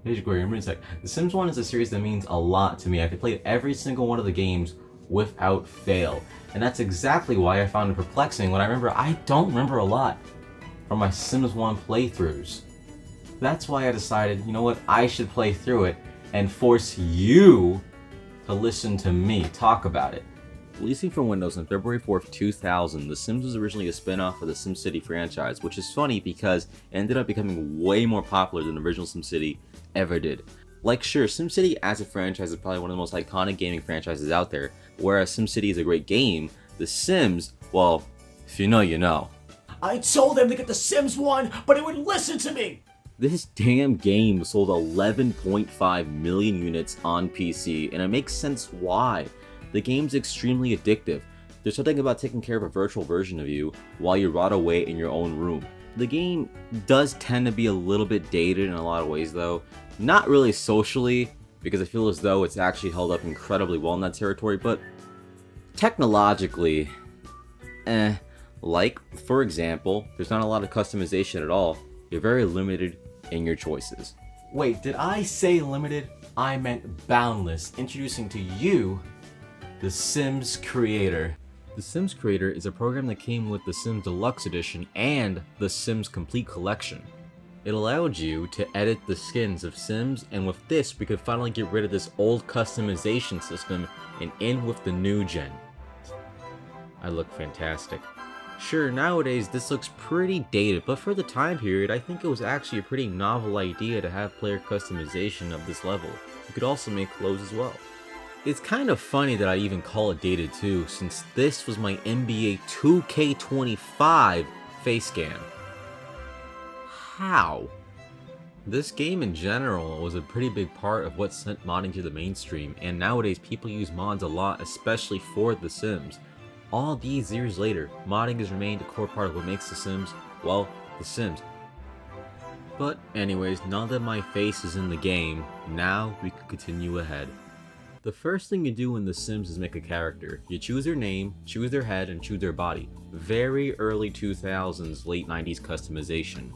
Hey, I'm Ryntek. The Sims 1 is a series that means a lot to me. I've played every single one of the games without fail. And that's exactly why I found it perplexing when I don't remember a lot from my Sims 1 playthroughs. That's why I decided, you know what, I should play through it and force you to listen to me talk about it. Releasing for Windows on February 4th, 2000, The Sims was originally a spin-off of the SimCity franchise, which is funny because it ended up becoming way more popular than the original SimCity ever did. Like, sure, SimCity as a franchise is probably one of the most iconic gaming franchises out there, whereas SimCity is a great game, The Sims, well, if you know, you know. I told them to get The Sims 1, but it wouldn't listen to me! This damn game sold 11.5 million units on PC, and it makes sense why. The game's extremely addictive. There's something about taking care of a virtual version of you while you rot away in your own room. The game does tend to be a little bit dated in a lot of ways though. Not really socially, because I feel as though it's actually held up incredibly well in that territory, but technologically, Like, for example, there's not a lot of customization at all. You're very limited in your choices. Wait, did I say limited? I meant boundless, introducing to you the Sims Creator. The Sims Creator is a program that came with the Sims Deluxe Edition and the Sims Complete Collection. It allowed you to edit the skins of Sims, and with this we could finally get rid of this old customization system and in with the new gen. I look fantastic. Sure, nowadays this looks pretty dated, but for the time period I think it was actually a pretty novel idea to have player customization of this level. You could also make clothes as well. It's kind of funny that I even call it dated too, since this was my NBA 2K25 face scan. How? This game in general was a pretty big part of what sent modding to the mainstream, and nowadays people use mods a lot, especially for The Sims. All these years later, modding has remained a core part of what makes The Sims, well, The Sims. But anyways, now that my face is in the game, now we can continue ahead. The first thing you do in The Sims is make a character. You choose their name, choose their head, and choose their body. Very early 2000s, late 90s customization.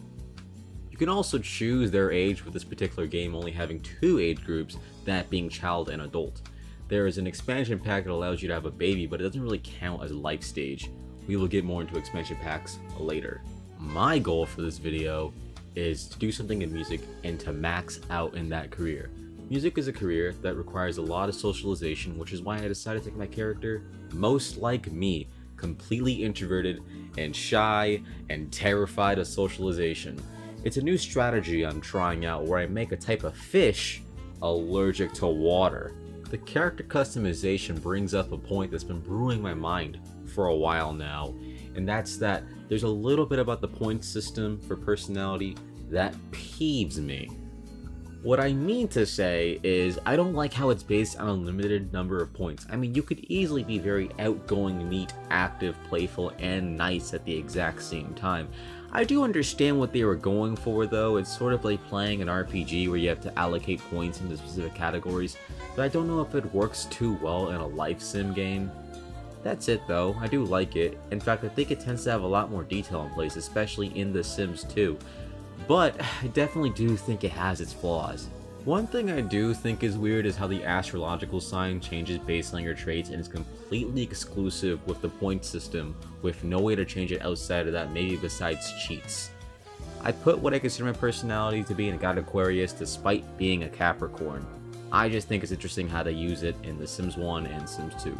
You can also choose their age, with this particular game only having two age groups, that being child and adult. There is an expansion pack that allows you to have a baby, but it doesn't really count as a life stage. We will get more into expansion packs later. My goal for this video is to do something in music and to max out in that career. Music is a career that requires a lot of socialization, which is why I decided to take my character, most like me, completely introverted and shy and terrified of socialization. It's a new strategy I'm trying out where I make a type of fish allergic to water. The character customization brings up a point that's been brewing my mind for a while now, and that's that there's a little bit about the point system for personality that peeves me. What I mean to say is, I don't like how it's based on a limited number of points. I mean, you could easily be very outgoing, neat, active, playful, and nice at the exact same time. I do understand what they were going for though. It's sort of like playing an RPG where you have to allocate points into specific categories, but I don't know if it works too well in a life sim game. That's it though, I do like it. In fact, I think it tends to have a lot more detail in place, especially in The Sims 2. But I definitely do think it has its flaws. One thing I do think is weird is how the astrological sign changes based on your traits and is completely exclusive with the point system, with no way to change it outside of that, maybe besides cheats. I put what I consider my personality to be in God Aquarius despite being a Capricorn. I just think it's interesting how they use it in The Sims 1 and Sims 2.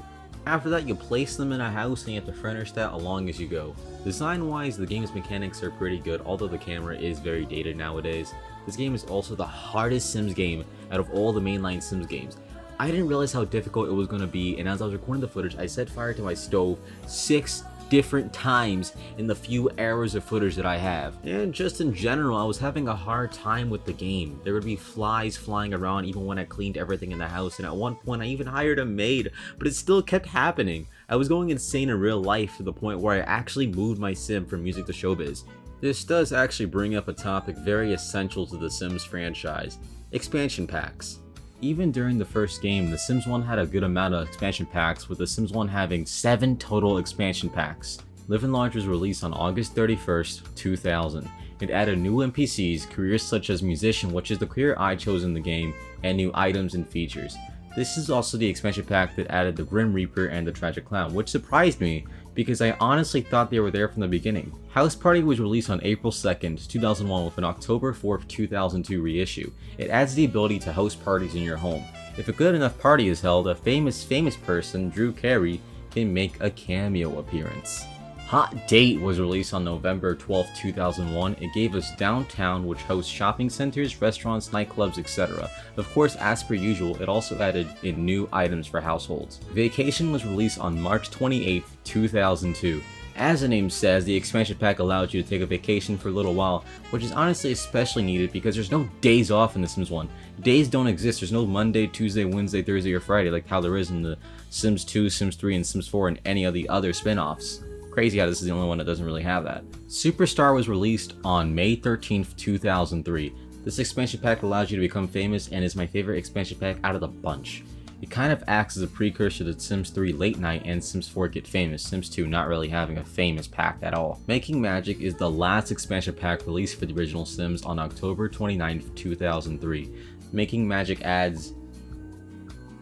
After that, you place them in a house and you have to furnish that along as you go. Design wise, the game's mechanics are pretty good, although the camera is very dated nowadays. This game is also the hardest Sims game out of all the mainline Sims games. I didn't realize how difficult it was going to be, and as I was recording the footage, I set fire to my stove 6 different times in the few hours of footage that I have. And just in general, I was having a hard time with the game. There would be flies flying around even when I cleaned everything in the house, and at one point I even hired a maid, but it still kept happening. I was going insane in real life to the point where I actually moved my sim from music to showbiz. This does actually bring up a topic very essential to the Sims franchise: expansion packs. Even during the first game, The Sims 1 had a good amount of expansion packs, with The Sims 1 having 7 total expansion packs. Livin launch was released on August 31st, 2000, It added new NPCs, careers such as musician, which is the career I chose in the game, and new items and features. This is also the expansion pack that added the Grim Reaper and the Tragic Clown, which surprised me because I honestly thought they were there from the beginning. House Party was released on April 2nd, 2001 with an October 4th, 2002 reissue. It adds the ability to host parties in your home. If a good enough party is held, a famous person, Drew Carey, can make a cameo appearance. Hot Date was released on November 12, 2001. It gave us Downtown, which hosts shopping centers, restaurants, nightclubs, etc. Of course, as per usual, it also added in new items for households. Vacation was released on March 28, 2002. As the name says, the expansion pack allows you to take a vacation for a little while, which is honestly especially needed because there's no days off in The Sims 1. Days don't exist. There's no Monday, Tuesday, Wednesday, Thursday, or Friday like how there is in the Sims 2, Sims 3, and Sims 4 and any of the other spin-offs. Crazy how this is the only one that doesn't really have that. Superstar was released on May 13th, 2003. This expansion pack allows you to become famous and is my favorite expansion pack out of the bunch. It kind of acts as a precursor to Sims 3 Late Night and Sims 4 Get Famous, Sims 2 not really having a famous pack at all. Making Magic is the last expansion pack released for the original Sims on October 29th, 2003. Making Magic adds...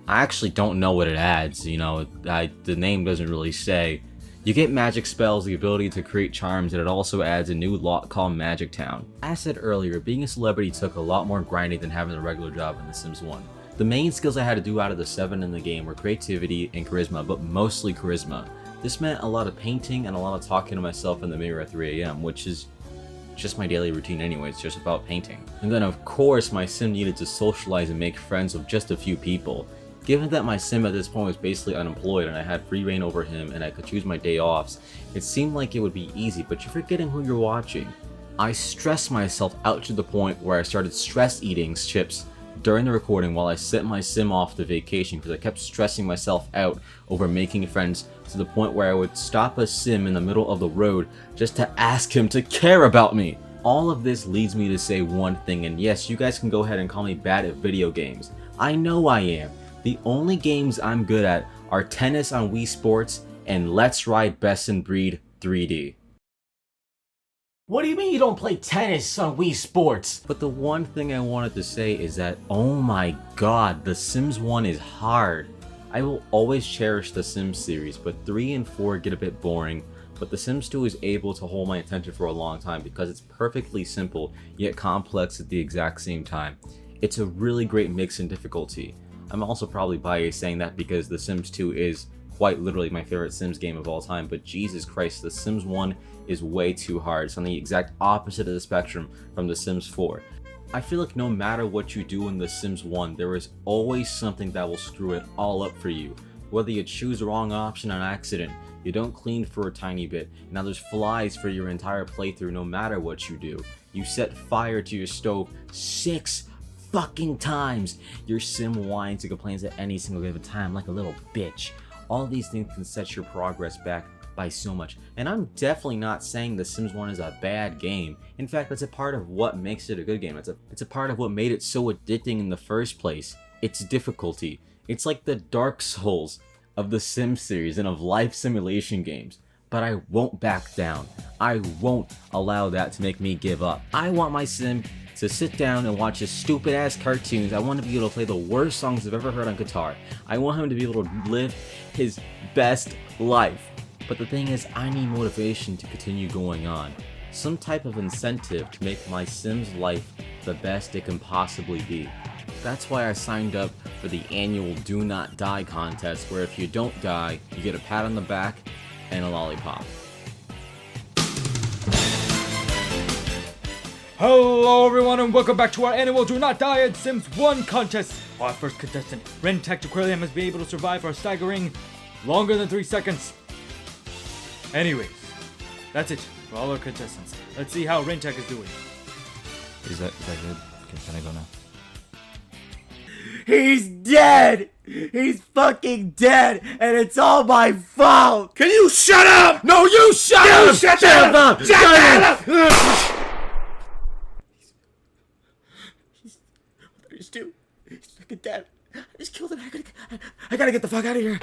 I actually don't know what it adds, you know, the name doesn't really say. You get magic spells, the ability to create charms, and it also adds a new lot called Magic Town. As said earlier, being a celebrity took a lot more grinding than having a regular job in The Sims 1. The main skills I had to do out of the 7 in the game were creativity and charisma, but mostly charisma. This meant a lot of painting and a lot of talking to myself in the mirror at 3 AM, which is just my daily routine anyway, it's just about painting. And then of course my sim needed to socialize and make friends with just a few people. Given that my sim at this point was basically unemployed and I had free reign over him and I could choose my day offs, it seemed like it would be easy, but you're forgetting who you're watching. I stressed myself out to the point where I started stress eating chips during the recording while I sent my sim off to vacation because I kept stressing myself out over making friends to the point where I would stop a sim in the middle of the road just to ask him to care about me. All of this leads me to say one thing, and yes, you guys can go ahead and call me bad at video games. I know I am. The only games I'm good at are tennis on Wii Sports and Let's Ride Best in Breed 3D. What do you mean you don't play tennis on Wii Sports? But the one thing I wanted to say is that, oh my god, The Sims 1 is hard. I will always cherish the Sims series, but 3 and 4 get a bit boring, but The Sims 2 is able to hold my attention for a long time because it's perfectly simple, yet complex at the exact same time. It's a really great mix in difficulty. I'm also probably biased saying that because The Sims 2 is quite literally my favorite Sims game of all time, but Jesus Christ, The Sims 1 is way too hard. It's on the exact opposite of the spectrum from The Sims 4. I feel like no matter what you do in The Sims 1, there is always something that will screw it all up for you. Whether you choose the wrong option on accident, you don't clean for a tiny bit, now there's flies for your entire playthrough no matter what you do. You set fire to your stove 6 fucking times. Your sim whines and complains at any single given time like a little bitch. All these things can set your progress back by so much. And I'm definitely not saying The Sims 1 is a bad game. In fact, that's a part of what makes it a good game. It's a part of what made it so addicting in the first place. It's difficulty. It's like the Dark Souls of the Sims series and of life simulation games. But I won't back down. I won't allow that to make me give up. I want my sim to sit down and watch his stupid ass cartoons. I want to be able to play the worst songs I've ever heard on guitar. I want him to be able to live his best life. But the thing is, I need motivation to continue going on. Some type of incentive to make my sim's life the best it can possibly be. That's why I signed up for the annual Do Not Die contest, where if you don't die, you get a pat on the back and a lollipop. Hello everyone and welcome back to our annual Do Not Die in Sims 1 contest. Our first contestant, Ryntek Aquarium, must be able to survive for a staggering longer than 3 seconds. Anyways, that's it for all our contestants. Let's see how Ryntek is doing. Is that good? Can I go now? He's dead! He's fucking dead, and it's all my fault! Can you shut up? No, you shut up! Shut up! Shut up! He's fucking dead. I just killed him. I gotta get the fuck out of here.